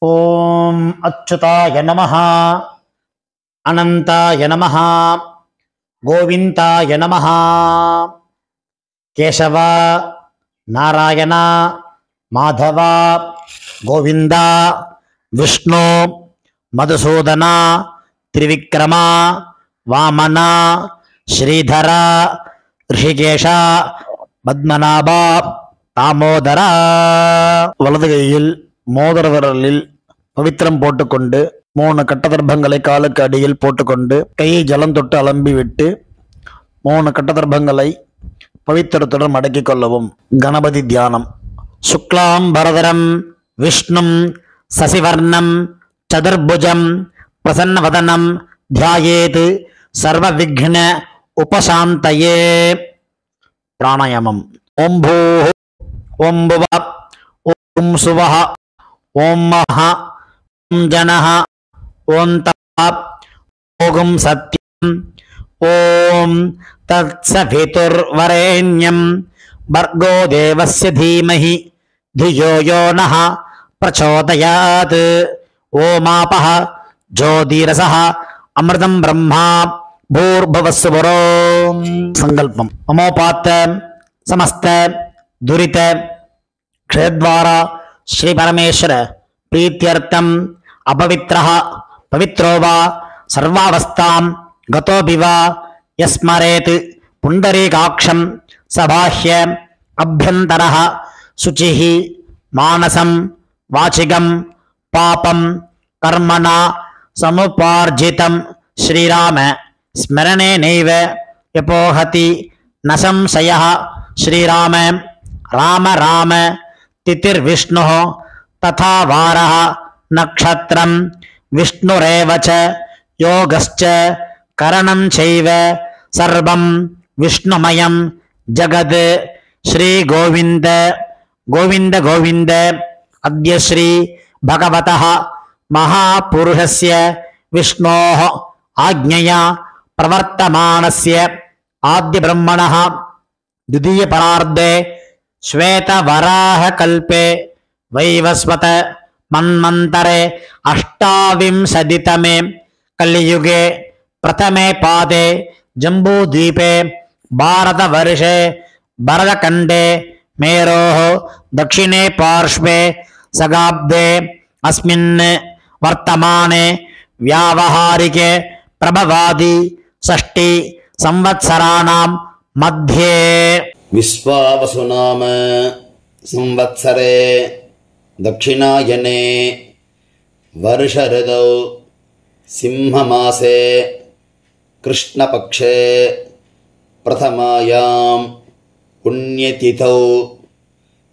ஓம் அச்சுதாய நமஹ, அனந்தாய நமஹ, கோவிந்தாய நமஹ. கேசவ, நாராயண, மாதவ, கோவிந்தா, விஷ்ணு, மதுசூதன, திரிவிக்ரம, வாமன, ஸ்ரீதர, ரிஷிகேஷ, பத்மநாப, தாமோதர. வலது கையில் மோதிர விரலில் பவித்திரம் போட்டுக்கொண்டு 3 கட்டதர்ப்பங்களை காலுக்கு அடியில் போட்டுக்கொண்டு கையை ஜலம் தொட்டு அலம்பி விட்டு 3 கட்டதர்ப்பங்களை பவித்திரத்துடன் மடக்கிக் கொள்ளவும். கணபதி தியானம். சுக்லாம் பரதரம் விஷ்ணும் சசிவர்ணம் சதுர்புஜம் பிரசன்னவதனம் தியாயேத் சர்வ விக்ன உபசாந்தயே. பிராணாயாமம். ஓம் பூ ஓம் புவ ஓம் சுவஹ ஓம் மஹ ஓம் ஜனஹ ஓம் தப ஓம் சத்யம் ஓம் தத்சவிதுர்வரேண்யம் பர்கோ தேவஸ்ய தீமஹி धियो यो नः प्रचोदयात्. ओमापः ज्योतिरसः अमृतं ब्रह्मा भूर्भुवस्सुवरो. संकल्पम. ममोपात्त समस्त दुरित क्षेत्रद्वारा श्री परमेश्वर प्रीत्यर्थम अपवित्रः पवित्रो वा सर्वावस्थां गतोऽपि वा यस्मरेत् पुण्डरीकाक्षं सबाह्य अभ्यन्तरः शुचिः मानसं वाचिकं पापं कर्मणा समुपार्जितं श्रीराम स्मरणेनैव यपोहति न संशयः. श्रीराम राम राम तिथिर्विष्णुः तथा वारः नक्षत्रं विष्णुरेव च योगश्च करणं चैव सर्वं विष्णुमयं जगत्. श्री गोविंद गोविंद गोविंद. अद्य श्री भगवतः महापुरुषस्य विष्णोः आज्ञया प्रवर्तमानस्य आद्य ब्रह्मणः द्वितीय परार्धे श्वेतवराहकल्पे वैवस्वत मन्वन्तरे अष्टाविंशतितमे कलियुगे प्रथमे पादे जम्बूद्वीपे भारतवर्षे भरतखण्डे मेरोः दक्षिणे पार्श्वे सगाब्दे अस्मिन् वर्तमाने व्यावहारिके प्रभवादि षष्टि संवत्सराणां मध्ये विश्वावसु नाम संवत्सरे दक्षिणायने वर्ष ऋतौ सिंहमासे कृष्णपक्षे प्रथमायां पुण्यतिथौ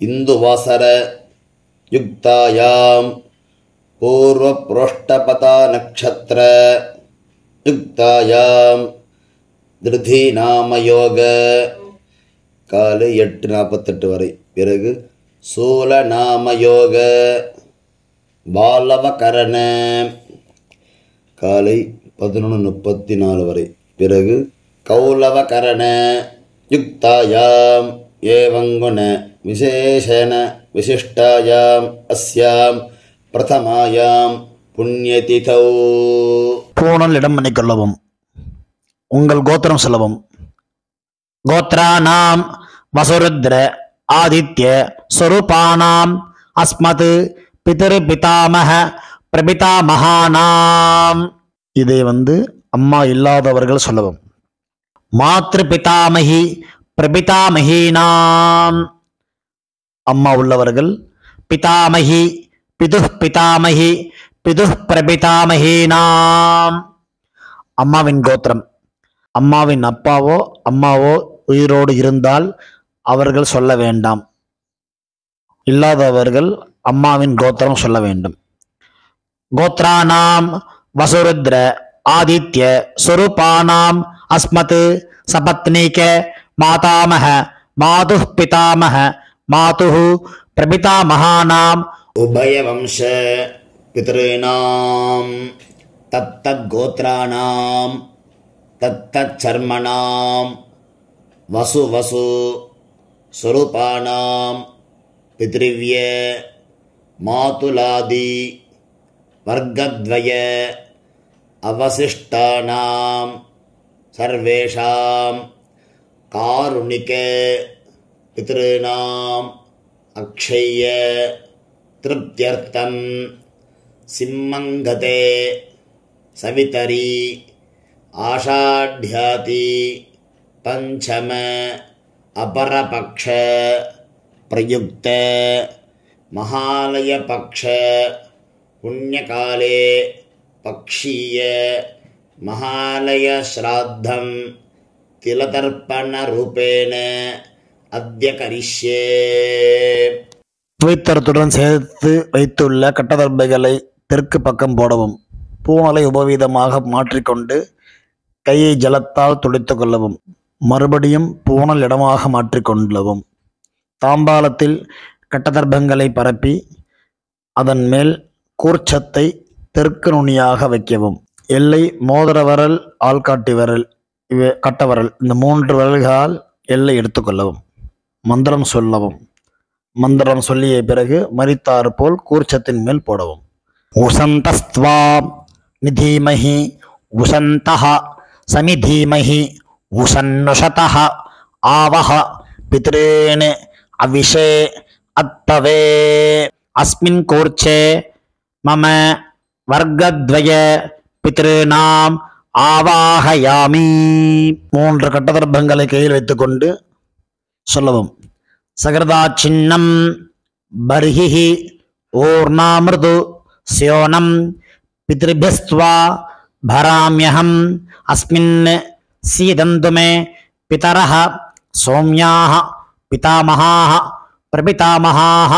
इन्दुवासर युक्तायां पूर्वप्रोष्ठपता नक्षत्र युक्तायां திருதி நாமயோக காலை 8:48 வரை. பிறகு சூல நாமயோக பாலவகரண காலை 11:34 வரை. பிறகு கௌலவகரண யுக்தாயாம் ஏவங்குண விசேஷண விசிஷ்டாயாம் அஸ்யாம் பிரதமாயாம் புண்ணியதிதௌ. பூணல் இடம் பண்ணிக்கொள்ளவும். உங்கள் கோத்திரம் சொல்லவும். கோத்ராணாம் வசுருத்ர ஆதித்ய ஸ்வரூபானாம் அஸ்மத் பிதர் பிதாமக பிரபிதாமகானாம். இதை அம்மா இல்லாதவர்கள் சொல்லவும். மாத்ரு பிதாமகி பிரபிதாமகீனாம். அம்மா உள்ளவர்கள் பிதாமகி பிதுஹ் பிதாமகி பிதுஹ் பிரபிதாமகீனாம். அம்மாவின் கோத்திரம். அம்மாவின் அப்பாவோ அம்மாவோ உயிரோடு இருந்தால் அவர்கள் சொல்ல வேண்டாம். இல்லாதவர்கள் அம்மாவின் கோத்திரம் சொல்ல வேண்டும். கோத்ராணாம் வசுருத்ர ஆதித்ய ஸ்வரூபானாம் அஸ்மத் சபத்னீக மாதாமக மாதுஹ் பிதாமக மாதுஹ் பிரபிதாமகானாம் உபயவம்ச பித்ருணாம் தத்தத் கோத்ராணாம் தத்தச்சர்மணாம் வசு வசு ஸ்வரூபானாம் பித்ருவ்ய மாதுலாதி வர்க்கத்வய அவசிஷ்டானாம் சர்வேஷாம் காருணிக பித்ருணாம் அக்ஷய திருப்தியர்த்தம் சிம்மங்கதே சவிதரி ஆஷாட்யாதி பஞ்சம அபரபக்ஷ பிரயுக்த மகாலய பக்ஷ புண்ணியகாலே பக்ஷீய மகாலய ஸ்ராத்தம் திலதர்ப்பண ரூபேண அத்ய கரிஷ்யே. துவைத்தரத்துடன் சேர்த்து வைத்துள்ள கட்டதர்பைகளை தெற்கு பக்கம் போடவும். பூணலை உபவீதமாக மாற்றிக்கொண்டு கையை ஜலத்தால் துடைத்து கொள்ளவும். மறுபடியும் பூணல் இடமாக மாற்றிக்கொள்ளவும். தாம்பாலத்தில் கட்டதர்பங்களை பரப்பி அதன் மேல் கூர்ச்சத்தை தெற்கு நுனியாக வைக்கவும். எல்லை மோதிர விரல், ஆள்காட்டி விரல், கட்டவரல், இந்த 3 விரல்களால் எல்லை எடுத்துக்கொள்ளவும். மந்திரம் சொல்லவும். மந்திரம் சொல்லிய பிறகு மரித்தாறு போல் கூர்ச்சத்தின் மேல் போடவும். உசந்தஸ்த்வா நிதீமஹி உசந்தஹ சமிதீமஹி உசன்னுஷதஹ ஆவஹ பித்ரேன் அவிஷே அத்தவே அஸ்மின் கூர்ச்சே மம வர்க்கத்வய பித்ருணாம் ஆவாஹயாமி. 3 கட்டதர்பங்களை கையில் வைத்துக்கொண்டு சொல்லவும். சகர்தா சின்னம் பர்ஹிஹி ஓர்ணாமிருது ஸ்யோனம் பித்ருபியஸ்த்வா பராம்யஹம் அஸ்மின் சீதந்து மே பிதரஹ சௌம்யாஹ பிதாமஹாஹ பிரபிதாமஹாஹ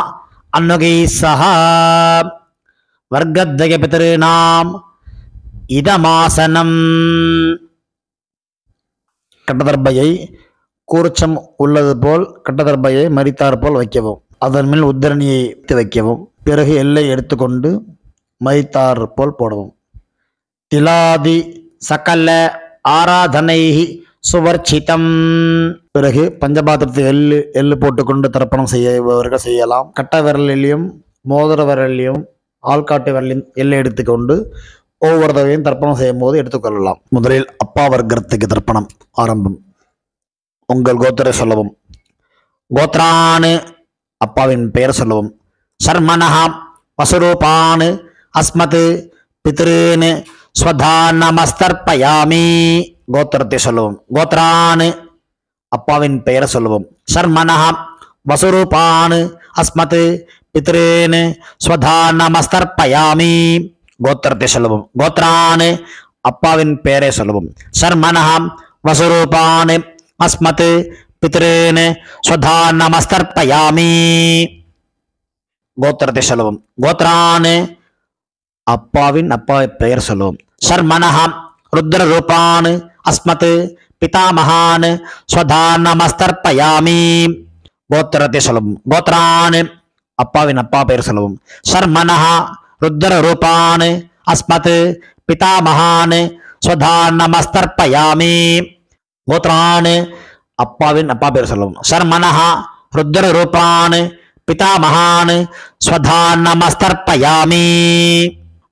அன்னுகைः சஹ வர்க்கத்வய பித்ருணாம் இதமாசனம். கட்டதர்பையை கூர்ச்சம் உள்ளது போல் கட்டதர்பையை மரித்தார் போல் வைக்கவும். அதன் மேல் உத்தரணியை வைக்கவும். பிறகு எல்லை எடுத்துக்கொண்டு மரித்தார் போல் போடவும். திலாதி சகல ஆராதனை சுவர்ச்சிதம். பிறகு பஞ்சபாத்திரத்தை எள்ளு போட்டுக்கொண்டு தர்ப்பணம் செய்யவர்கள் செய்யலாம். கட்ட விரலிலையும் மோதிர விரலிலையும் ஆள்காட்டு விரலையும் எல்லை எடுத்துக்கொண்டு ஒவ்வொரு தடவையும் தர்ப்பணம் செய்யும் போது எடுத்துக்கொள்ளலாம். முதலில் அப்பா வர்க்கத்துக்கு தர்ப்பணம் ஆரம்பம். உங்கள் கோத்திரை சொல்லவும். கோத்ரானு அப்பாவின் பெயர் சொல்லவும். சர்மனஹா வசுரூபான் அஸ்மத் பித்ருன் ஸ்வதானமஸ்தர்ப்பயாமி. கோத்திரத்தை சொல்லவும். கோத்ரானு அப்பாவின் பெயர் சொல்லவும். சர்மனஹா வசுரூபான் அஸ்மத் பித்ருன் ஸ்வதானமஸ்தர்ப்பயாமி. கோத்திரத்தை சொல்லவும். கோத்ரான் அப்பாவின் பெயரை சொல்லவும். சர்மனஹா வசுரூபான் அஸ்மத் பித்ருன் ஸ்வதானமஸ்தர்ப்பயாமி. கோத்திரத்தை சொல்லவும். கோத்ரான் அப்பாவின் பெயர் சொல்லவும். சர்மனஹா ருத்ர ரூபான் அஸ்மத் பிதாமஹான் ஸ்வதானமஸ்தர்ப்பயாமி. கோத்திரத்தை சொல்லவும். கோத்ரான் அப்பாவின் பெயர் சொல்லவும். சர்மனஹா ருத்ர ரூபான் அஸ்மத் பிதாமஹான் ஸ்வதானமஸ்தர்ப்பயாமி. கோத்ரான் அப்பாவின் பெயர் சொல்லவும். சர்மனஹா ருத்ர ரூபான் பிதாமஹான் ஸ்வதானமஸ்தர்ப்பயாமி.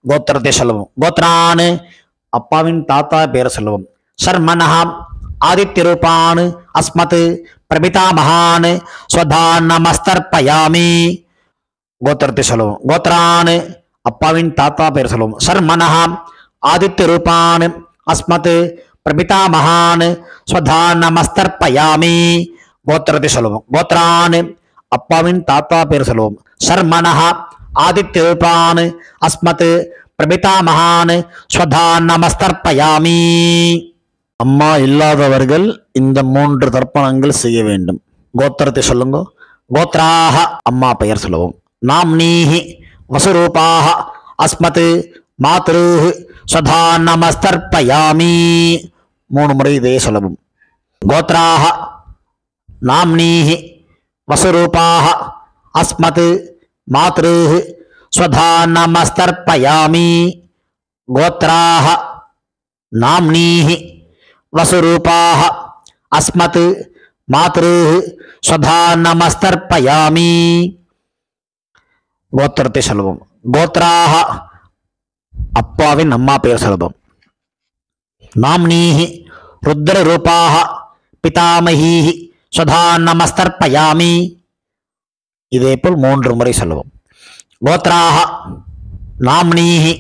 கோத்திரத்தை சொல்லவும். கோத்ரான் அப்பாவின் தாத்தா பெயர் சொல்லவும். சர்மனஹா ஆதித்ய ரூபான் அஸ்மத் பிரபிதாமஹான் ஸ்வதானமஸ்தர்ப்பயாமி. கோத்திரத்தை சொல்லவும். கோத்ரான் அப்பாவின் தாத்தா பெயர் சொல்லவும். சர்மனஹா ஆதித்ய ரூபான் அஸ்மத் பிரபிதாமஹான் ஸ்வதானமஸ்தர்ப்பயாமி. கோத்திரத்தை சொல்லவும். கோத்ரான் அப்பாவின் தாத்தா பெயர் சொல்லவும். சர்மனஹா ஆதித்ய ரூபான் அஸ்மத் பிரபிதாமஹான் ஸ்வதானமஸ்தர்ப்பயாமி. அம்மா இல்லாதவர்கள் இந்த 3 தர்ப்பணங்கள் செய்ய வேண்டும். கோத்திரத்தை சொல்லுங்க. கோத்ராஹ அம்மா பெயர் சொல்லவும். நாம்னீஹி வசுரூபாஹ அஸ்மத் மாத்ருஹ் ஸ்வதானமஸ்தர்ப்பயாமி. 3 முறை இதே சொல்லவும். கோத்ராஹ நாம்னீஹி வசுரூபாஹ அஸ்மத் மாத்ருஹ் ஸ்வதானமஸ்தர்ப்பயாமி. கோத்ராஹ நாம்னீஹி வசுரூபாஹ அஸ்மத் மாத்ருஹ் ஸ்வதானமஸ்தர்ப்பயாமி. கோத்திரத்தை சொல்லவும். கோத்ராஹ அப்பாவின் அம்மா பெயர் சுலபம். நாம்னீஹி ருத்ரரூபாः பிதாமகீः சுதா நமஸ்தர்ப்பயாமி. இதேபோல் 3 முறை சொல்லவும். கோத்ராः நாம்னீஹி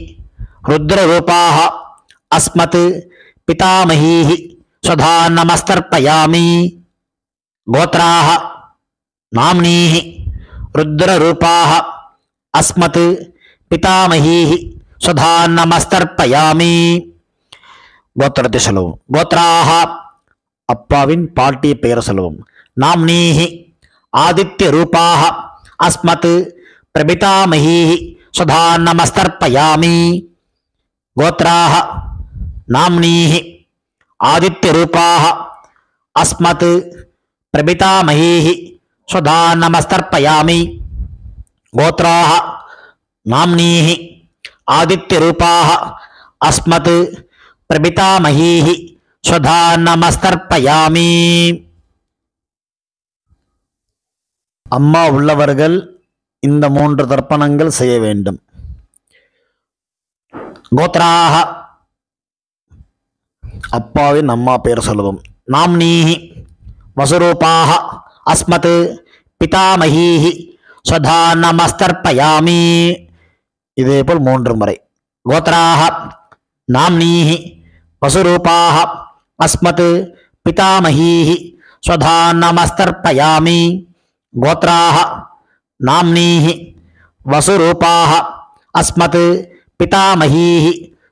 ருத்ரரூபாः அஸ்மத் பிதாமகீः சுதா நமஸ்தர்ப்பயாமி. கோத்ராः நாம்னீஹி ருத்ரரூபாः அஸ்மத் பிதாமகீः சுதா நமஸ்தர்ப்பயாமி. கோத்திரத்தை சொல்லவும். கோத்ராः அப்பாவின் பாட்டிய பெயர் சொல்லவும். நாம்னீஹி ஆதித்ய ரூபாः அஸ்மத் பிரபிதாமகீः சுதா நமஸ்தர்ப்பயாமி. கோத்ராः நாம்னீஹி ஆதித்ய ரூபாः அஸ்மத் பிரபிதாமகீः சுதா நமஸ்தர்ப்பயாமி. கோத்ராः நாம்னீஹி ஆதித்ய ரூபாः அஸ்மத் பிரபிதாமகீः சுதா நமஸ்தர்ப்பயாமி. அம்மா உள்ளவர்கள் இந்த 3 தர்ப்பணங்கள் செய்ய வேண்டும். கோத்ராः அப்பாவின் அம்மா பெயர் சொல்லவும். நாம்னீஹி வசுரூபாः அஸ்மத் பிதாமகீः சுதா நமஸ்தர்ப்பயாமி. இதேபோல் 3 முறை. கோத்ராः நாம்னீஹி வசுரூபாः அஸ்மத் பிதாமகீः சுதா நமஸ்தர்ப்பயாமி. கோத்ராः நாம்னீஹி வசுரூபாः அஸ்மத் பிதாமகீः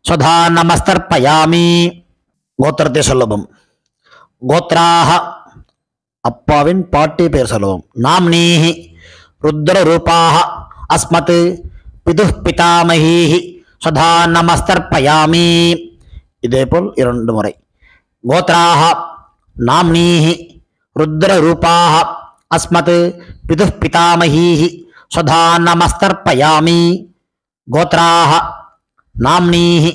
சுதா நமஸ்தர்ப்பயாமி. கோத்திரத்தை சொல்லவும். கோத்ராः அப்பாவின் பாட்டி பெயர் சொல்லவும். நாம்னீஹி ருத்ரரூபாः அஸ்மத் பிதுः பிதாமகீः சுதா நமஸ்தர்ப்பயாமி. இதேபோல் 2 முறை. கோத்ராः நாம்னீஹி ருத்ரரூபாः அஸ்மத் பிதுः பிதாமகீः சுதா நமஸ்தர்ப்பயாமி. கோத்ராः நாம்னீஹி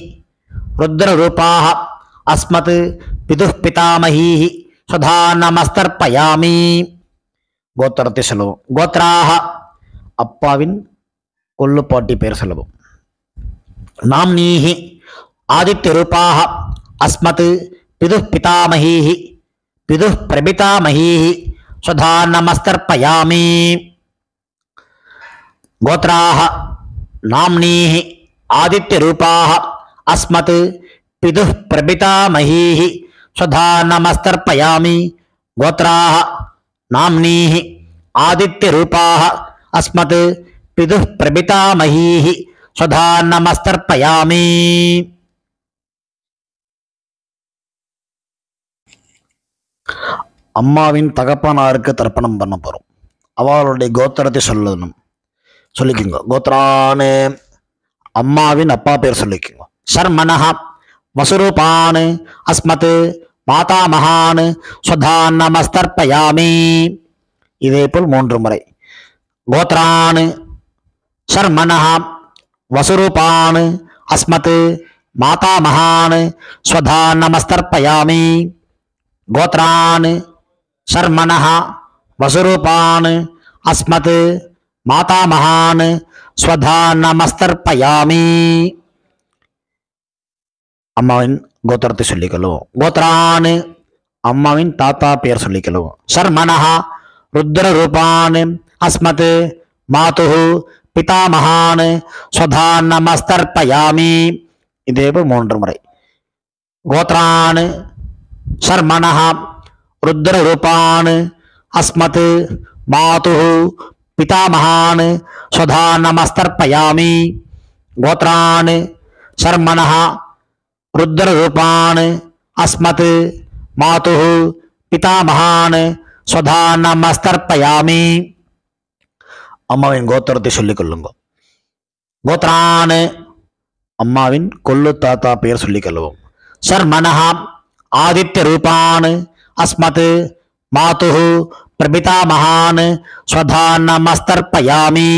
ருத்ரரூபாः அஸ்மத் பிதுः பிதாமகீः சுதா நமஸ்தர்ப்பயாமி. கோத்திரத்தை சொல்லவும். கோத்ராः அப்பாவின் கொல்லுப்பாட்டி பெயர் சொல்லவும். நாம்னீஹி ஆதித்ய ரூபாः அஸ்மத் பிதுः பிதாமகீः பிதுः பிரபிதாமகீः சுதா நமஸ்தர்ப்பயாமி. கோத்ராः நாம்னீஹி ஆதித்ய ரூபாः அஸ்மத் பிதுः பிரபிதாமகீः சுதா நமஸ்தர்ப்பயாமி. கோத்ராः நாம்னீஹி ஆதித்ய ரூபாः அஸ்மத் பிதுः பிரபிதாமகீः சுதா நமஸ்தர்ப்பயாமி. அம்மாவின் தகப்பனாருக்கு தர்ப்பணம் பண்ண போறோம். அவளுடைய கோத்திரத்தை சொல்லிக்கோங்க. கோத்ரானு அம்மாவின் அப்பா பேர் சொல்லிக்கோங்க. சர்மனஹ வசுரூபான் அஸ்மத் மாதாமகான் சுதா நமஸ்தர்ப்பயாமி. இதேபோல் 3 முறை. கோத்ரான் சர்மனஹ வசுரூபான் அஸ்மத் மாதாமகான் சுதா நமஸ்தர்ப்பயாமி. கோத்ரான் சர்மனஹ வசுரூபான் அஸ்மத் மாதாமகான் சுதா நமஸ்தர்ப்பயாமி. அம்மாவின் கோத்திரத்தை சொல்லிக்கொள்ளுவோம். கோத்ரான் அம்மாவின் தாத்தா பெயர் சொல்லிக்கொள்ளுவோம். சர்மனஹ ருத்ரரூபான் அஸ்மத் மாதுः பிதாமகான் சுதா நமஸ்தர்ப்பயாமி. இதேபோல் 3 முறை. கோத்ரான் சர்மனஹ ருத்ரரூபான் அஸ்மத் மாதுः பிதாமகான் சுதா நமஸ்தர்ப்பயாமி. கோத்ரான் சர்மனஹ ருத்ரரூபான் அஸ்மத் மாதுः பிதாமகான் சுதா நமஸ்தர்ப்பயாமி. அம்மாவின் கோத்திரத்தை சொல்லிக் கொள்ளுங்க. கோத்ரான் அம்மாவின் கொள்ளு தாத்தா பெயர் சொல்லிக் கொள்ளுவோம். சர்மனஹ ஆதித்ய ரூபான் அஸ்மத் மாதுः பிரபிதாமகான் சுதா நமஸ்தர்ப்பயாமி.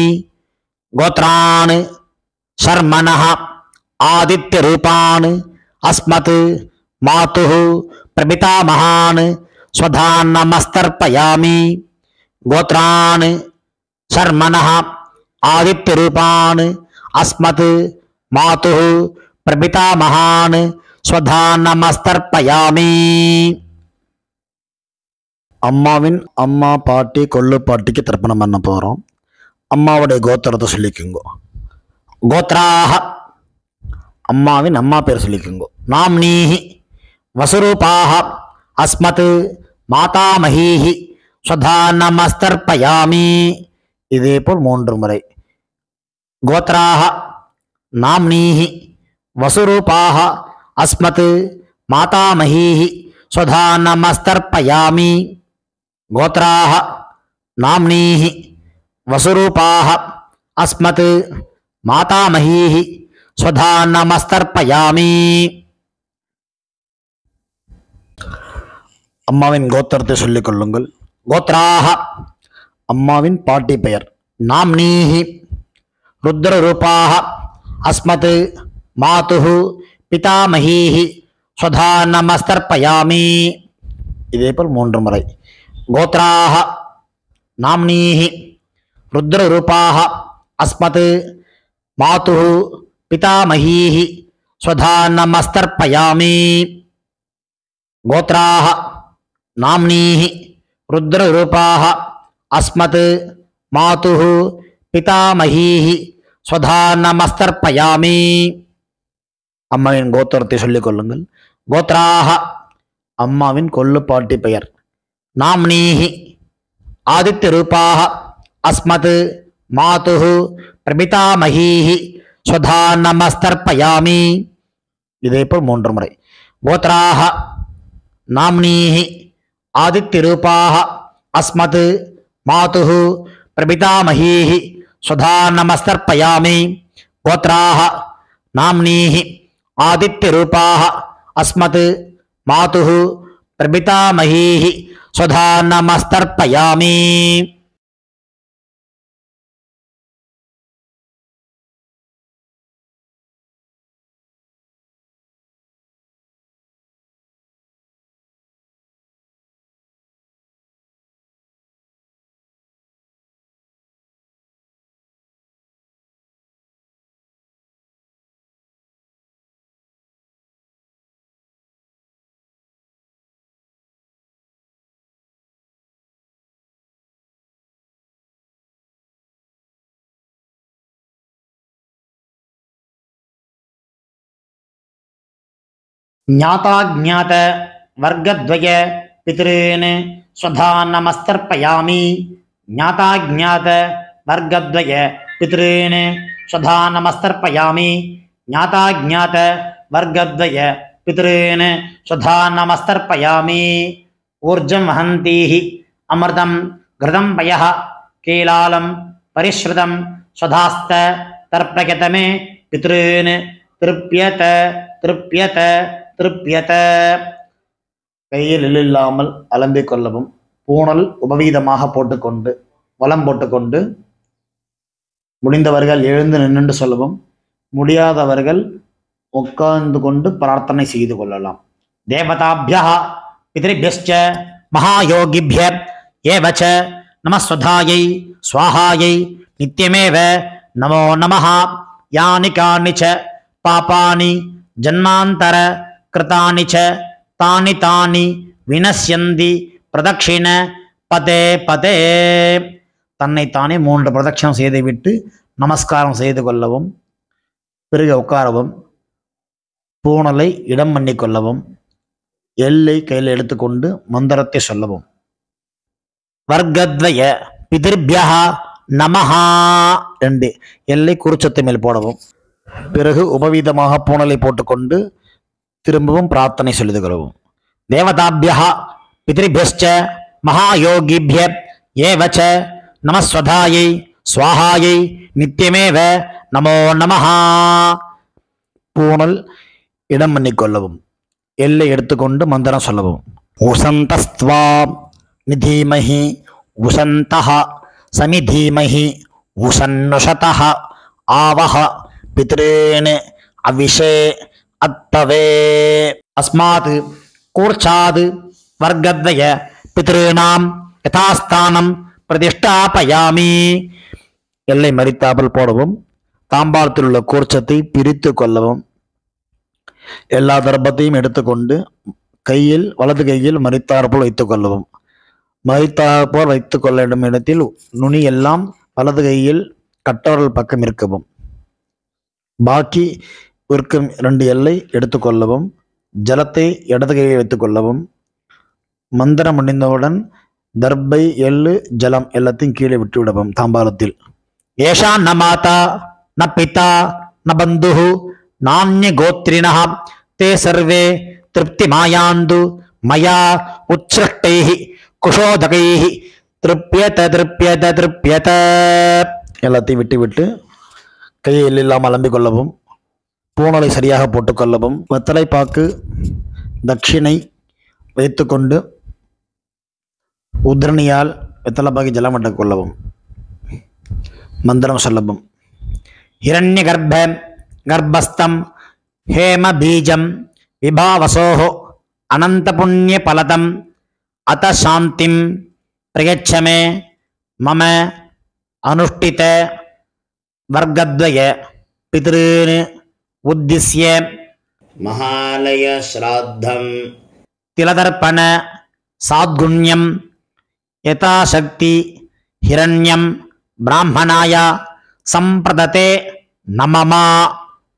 கோத்ரான் சர்மனஹ ஆதித்ய ரூபான் அஸ்மத் மாதுः பிரபிதாமகான் சுதா நமஸ்தர்ப்பயாமி. கோத்ரான் சர்மனஹ ஆதித்ய ரூபான் அஸ்மத் மாதுஹு பிரபிதாமகான் ஸ்வதா நமஸ்தர்ப்பயாமி. அம்மாவின் அம்மா பாட்டி கொள்ளு பாட்டிக்கு தர்ப்பணம் பண்ண போகிறோம். அம்மாவுடைய கோத்திரத்தை சொல்லிக்குங்கோ. கோத்ராக அம்மாவின் அம்மா பேர் சொல்லிக்குங்கோ. நாம்னீஹி வசுரூபாக அஸ்மத் மாதாமஹீஹி ஸ்வதா நமஸ்தர்ப்பயாமி. இதே போல் 3 முறை. கோத்ராக நாம்னீஹி வசுரூபாக அஸ்மத் மாதாமஹீஹி ஸ்வதா நமஸ்தர்ப்பயாமி. கோத்ராக நாம்னீஹி வசுரூபாக அஸ்மத் மாதாமஹீஹி ஸ்வதா நமஸ்தர்ப்பயாமி. அம்மாவின் கோத்திரத்தை சொல்லிக் கொள்ளுங்கள். கோத்ராக அம்மாவின் பாட்டி பெயர். நாம்னீஹி ருத்ரரூபாக அஸ்மத் மாதுஹு பிதாமஹீஹி ஸ்வதா நமஸ்தர்ப்பயாமி. இதேபோல் 3 முறை. கோத்ராக நாம்னீஹி ருத்ரரூபாக அஸ்மத் மாதுஹு பிதாமஹீஹி ஸ்வதா நமஸ்தர்ப்பயாமி. கோத்ராக நாம்னீஹி ருத்ரரூபாக அஸ்மத் மாதுஹு பிதாமஹீஹி ஸ்வதா நமஸ்தர்ப்பயாமி. அம்மாவின் கோத்திரத்தை சொல்லிக் கொள்ளுங்கள். கோத்ராக அம்மாவின் கொள்ளு பாட்டி பெயர். நாம்னீஹி ஆதித்ய ரூபாக அஸ்மத் மாதுஹு பிரபிதாமஹீஹி ஸ்வதா நமஸ்தர்ப்பயாமி. இதேபோல் 3 முறை. கோத்ராக நாம்னீஹி ஆதித்ய ரூபாக அஸ்மத் மாதுஹு பிரபிதாமஹீஹி ஸ்வதா நமஸ்தர்ப்பயாமி. கோத்ராக நாம்னீஹி ஆதித்ய ரூபாக அஸ்மத் மாதுஹு பிரபிதாமஹீஹி ஸ்வதா நமஸ்தர்ப்பயாமி. ஞாதாஜ்ஞாத வர்க்கத்வய பித்ருன் ஸ்வதா நமஸ்தர்ப்பயாமி. ஞாதாஜ்ஞாத வர்க்கத்வய பித்ருன் ஸ்வதா நமஸ்தர்ப்பயாமி. ஞாதாஜ்ஞாத வர்க்கத்வய பித்ருன் ஸ்வதா நமஸ்தர்ப்பயாமி. ஊர்ஜம் வஹந்தீஹி அமிர்தம் கிருதம் பயः கீலாலம் பரிஸ்ருதம் ஸ்வதாஸ்த தர்ப்பயதமே பித்ருன் திருப்யத திருப்யத திருப்யத. கையில் இல்லாமல் அலம்பிக் கொள்ளவும். பூணல் உபவீதமாக போட்டுக்கொண்டு வலம் போட்டுக்கொண்டு முடிந்தவர்கள் எழுந்து நின்று சொல்லவும். முடியாதவர்கள் உட்கார்ந்து கொண்டு பிரார்த்தனை செய்து கொள்ளலாம். தேவதாபியः பித்ருபியஸ்ச மகாயோகிபிய ஏவச நமஸ்வதாயை ஸ்வாஹாயை நித்யமேவ நமோ நமः. யானி கானி ச பாபானி ஜன்மாந்தர கிருதானி ச தானி தானி வினஸ்யந்தி பிரதக்ஷிண பதே பதே. தன்னைத்தானே 3 பிரதட்சணம் செய்துவிட்டு நமஸ்காரம் செய்து கொள்ளவும். பிறகு உட்காரவும். பூணலை இடம் பண்ணி கொள்ளவும். எல்லை கையில் எடுத்துக்கொண்டு மந்திரத்தை சொல்லவும். வர்க்கத்வய பிதிர்பியः நமஹா 2 எல்லை குறிச்சத்து மேல் போடவும். பிறகு உபவீதமாக பூணலை போட்டுக்கொண்டு திரும்பவும் பிரார்த்தனை செய்து கொள்ளவும். தேவதாபியः பித்ருபியஸ்ச மகாயோகிபிய ஏவச நமஸ்வதாயை ஸ்வாஹாயை நித்யமேவ நமோ நமஹ. பூணல் இடம் பண்ணிக்கொள்ளவும். எல்லை எடுத்துக்கொண்டு மந்திரம் சொல்லவும். உசந்தஸ்த்வா நிதீமஹி உசந்தஹ சமிதீமஹி உசன்னுஷதஹ ஆவஹ பித்ருன் அவிஷே அத்தவே. அஸ்மாத் கூர்ச்சாத் வர்க்கத்வய பித்ருணாம் யதாஸ்தானம் பிரதிஷ்டாபயாமி. எல்லை மறித்தாமல் போடவும். தாம்பாளத்தில் உள்ள கூர்ச்சத்தை பிரித்து கொள்ளவும். எல்லா தர்ப்பத்தையும் எடுத்துக்கொண்டு வலது கையில் மறித்தாற்போல் வைத்துக் கொள்ளவும். மறித்தாற்போல் வைத்துக் கொள்ள வேண்டும் இடத்தில் நுனி எல்லாம் வலது கையில் கட்டவரல் பக்கம் இருக்கவும். பாக்கி இருக்கும் 2 எல்லை எடுத்துக்கொள்ளவும். ஜலத்தை இடது கையில் வைத்துக் கொள்ளவும். மந்திரம் முடிந்தவுடன் தர்பை, எள்ளு, ஜலம் எல்லாத்தையும் கீழே விட்டு விடவும். தாம்பாளத்தில் ஏஷா ந மாதா ந பிதா ந பந்து நானிய கோத்ரிண தே சர்வே திருப்தி மாயாந்து மயா உச்சிருஷ்டை குஷோதகை திருப்பியத திருப்பியத திருப்பியத. எல்லாத்தையும் விட்டு விட்டு கையில் இல்லாமல் அலம்பிக் கொள்ளவும். பூணலை சரியாக போட்டுக்கொள்ளவும். வெத்தலை பாக்கு தட்சிணை வைத்துக்கொண்டு உத்ரணியால் வெத்தலை பாக்கி ஜலம் விட்டுக் கொள்ளவும். மந்திரம் சொல்லவும். ஹிரண்ய கர்ப்பஸ்தம் ஹேம பீஜம் விபாவசோஹோ அனந்த புண்ணிய பலதம் அத சாந்திம் பிரயச்சமே மம அனுஷ்டித வர்க்கத்வய பித்ருன் உத்திஸ்ய மகாலய ஸ்ராத்தம் திலதர்ப்பண சாத்குண்யம் யதாசக்தி ஹிரண்யம் பிராமணாய சம்பிரததே நமமா.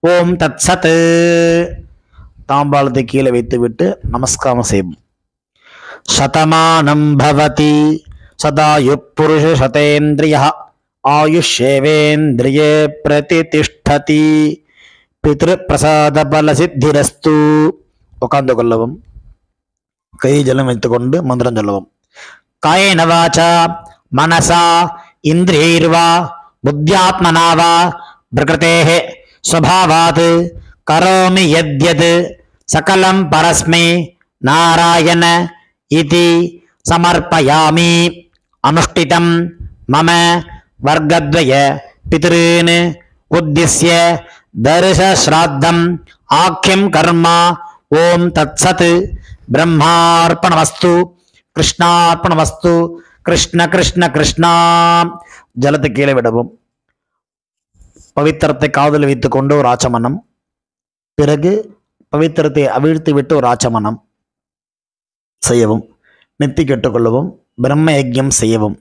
ஓம் தத்சத். தாம்பாளத்தை கீழே வைத்துவிட்டு நமஸ்காரம் செய்வோம். சதமானம் பவதி சதாயு புருஷ சதேந்திரிய ஆயுஷேவேந்திரியே பிரதிதிஷ்டதி பித்ரு பிரசாத பல சித்திரஸ்து. உட்கார்ந்து கொள்ளவும். கை ஜலம் வைத்துக்கொண்டு மந்திரம் சொல்லவும். காயேன வாசா மனசா இந்திரியைர்வா புத்தியாத்மனா வா பிரகிருதேஹ ஸ்வபாவாத் கரோமி யத்யத் சகலம் பரஸ்மை நாராயண இதி சமர்ப்பயாமி. அனுஷ்டிதம் மம வர்க்கத்வய பித்ருன் உத்திஸ்ய தர்ஷ ஸ்ராத்தம் ஆக்கியம் கர்மா. ஓம் தத்சத். பிரம்மார்ப்பணமஸ்து. கிருஷ்ணார்ப்பணமஸ்து. கிருஷ்ண கிருஷ்ண கிருஷ்ணா. ஜலத்தை கீழே விடவும். பவித்திரத்தை காதில் வைத்துக் கொண்டு ஒரு ஆச்சமனம். பிறகு பவித்திரத்தை அவிழ்த்து விட்டு ஒரு ஆச்சமனம் செய்யவும். நெத்தி கெட்டுக்கொள்ளவும். பிரம்ம யஜ்யம் செய்யவும்.